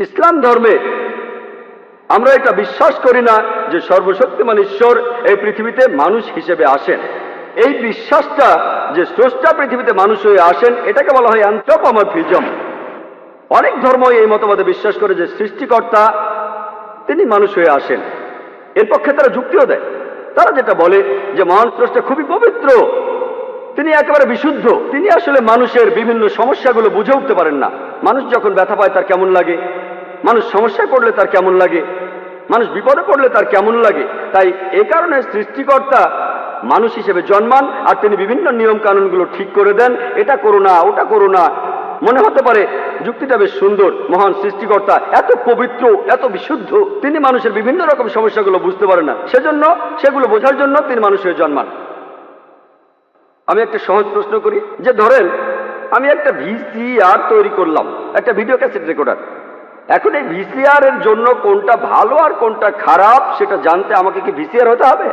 ইসলাম ধর্মে আমরা এটা বিশ্বাস করি না যে সর্বশক্তিমান ঈশ্বর এই পৃথিবীতে মানুষ হিসেবে আসেন। এই বিশ্বাসটা যে স্রষ্টা পৃথিবীতে মানুষ হয়ে আসেন, এটাকে বলা হয় অ্যানথ্রোপোমরফিজম। অনেক ধর্ম এই মতবাদে বিশ্বাস করে যে সৃষ্টিকর্তা তিনি মানুষ হয়ে আসেন। এর পক্ষে তারা যুক্তিও দেয়। তারা যেটা বলে যে মহান স্রষ্টা খুবই পবিত্র, তিনি একেবারে বিশুদ্ধ, তিনি আসলে মানুষের বিভিন্ন সমস্যাগুলো বুঝে উঠতে পারেন না। মানুষ যখন ব্যথা পায় তার কেমন লাগে, মানুষ সমস্যায় পড়লে তার কেমন লাগে, মানুষ বিপদে পড়লে তার কেমন লাগে। তাই এ কারণে সৃষ্টিকর্তা মানুষ হিসেবে জন্মান, আর তিনি বিভিন্ন নিয়ম কানুনগুলো ঠিক করে দেন, এটা করো না, ওটা করো না। মনে হতে পারে যুক্তিটা বেশ সুন্দর, মহান সৃষ্টিকর্তা এত পবিত্র, এত বিশুদ্ধ, তিনি মানুষের বিভিন্ন রকম সমস্যাগুলো বুঝতে পারেন না, সেজন্য সেগুলো বোঝার জন্য তিনি মানুষ হয়ে জন্মান। আমি একটা সহজ প্রশ্ন করি, যে ধরেন আমি একটা ভিসিআর তৈরি করলাম, একটা ভিডিও ক্যাসেট রেকর্ডার। এখন এই ভিসিআর এর জন্য কোনটা ভালো আর কোনটা খারাপ সেটা জানতে আমাকে কি ভিসিআর হতে হবে?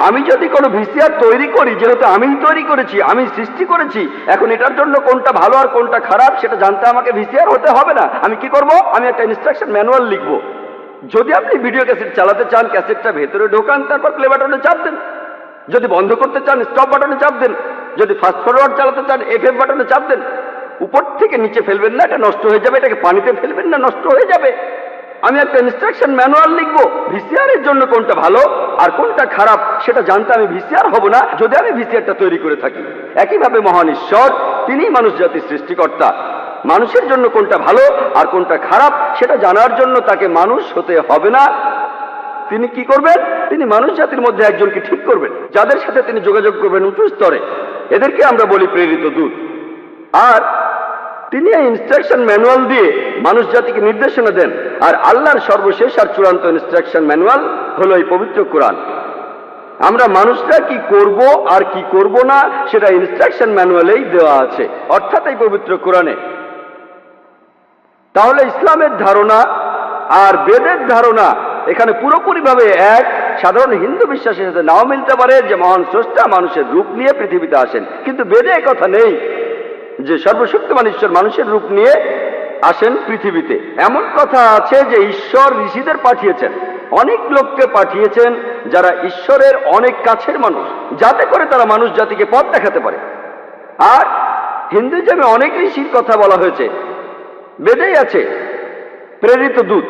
আমি যদি কোনো ভিসিআর তৈরি করি, যেহেতু আমিই তৈরি করেছি, আমি সৃষ্টি করেছি, এখন এটার জন্য কোনটা ভালো আর কোনটা খারাপ সেটা জানতে আমাকে ভিসিআর হতে হবে না। আমি কি করব? আমি একটা ইনস্ট্রাকশন ম্যানুয়াল লিখব। যদি আপনি ভিডিও ক্যাসেট চালাতে চান, ক্যাসেটটা ভেতরে ঢোকান, তারপর প্লে বাটনে চাপ দেন। যদি বন্ধ করতে চান, স্টপ বাটনে চাপ দেন। যদি ফাস্ট ফরওয়ার্ড চালাতে চান, এফএফ বাটনে চাপ দেন। উপর থেকে নিচে ফেলবেন না, এটা নষ্ট হয়ে যাবে। এটাকে পানিতে ফেলবেন না, নষ্ট হয়ে যাবে। আমি একটা ইনস্ট্রাকশন ম্যানুয়াল লিখবো। ভিসিআর এর জন্য কোনটা ভালো আর কোনটা খারাপ সেটা জানতে আমি ভিসিআর হব না, যদি আমি ভিসিআরটা তৈরি করে থাকি। একইভাবে মহান ঈশ্বর, তিনি মানুষ জাতির সৃষ্টিকর্তা। মানুষের জন্য কোনটা ভালো আর কোনটা খারাপ সেটা জানার জন্য তাকে মানুষ হতে হবে না। তিনি কি করবেন? তিনি মানুষ জাতির মধ্যে একজনকে ঠিক করবেন, যাদের সাথে তিনি যোগাযোগ করবেন উঁচু স্তরে। এদেরকে আমরা বলি প্রেরিত দূত। আর তিনি এই ইনস্ট্রাকশন ম্যানুয়াল দিয়ে মানুষ জাতিকে নির্দেশনা দেন। আর আল্লাহর সর্বশেষ আর চূড়ান্ত ইনস্ট্রাকশন ম্যানুয়াল হলো এই পবিত্র কোরআন। আমরা মানুষরা কি করব আর কি করব না সেটা ইনস্ট্রাকশন ম্যানুয়ালেই দেওয়া আছে, অর্থাৎ এই পবিত্র কোরআনে। তাহলে ইসলামের ধারণা আর বেদের ধারণা এখানে পুরোপুরিভাবে এক। সাধারণ হিন্দু বিশ্বাসের সাথে নাও মিলতে পারে যে মহান স্রষ্টা মানুষের রূপ নিয়ে পৃথিবীতে আসেন, কিন্তু বেদে কথা নেই যে সর্বশক্তিমান ঈশ্বর মানুষের রূপ নিয়ে আসেন পৃথিবীতে। এমন কথা আছে যে ঈশ্বর ঋষিদের পাঠিয়েছেন, অনেক লোককে পাঠিয়েছেন যারা ঈশ্বরের অনেক কাছের মানুষ, যাতে করে তারা মানুষ জাতিকে পথ দেখাতে পারে। আর হিন্দুইজমে অনেক ঋষির কথা বলা হয়েছে, বেদেই আছে প্রেরিত দূত।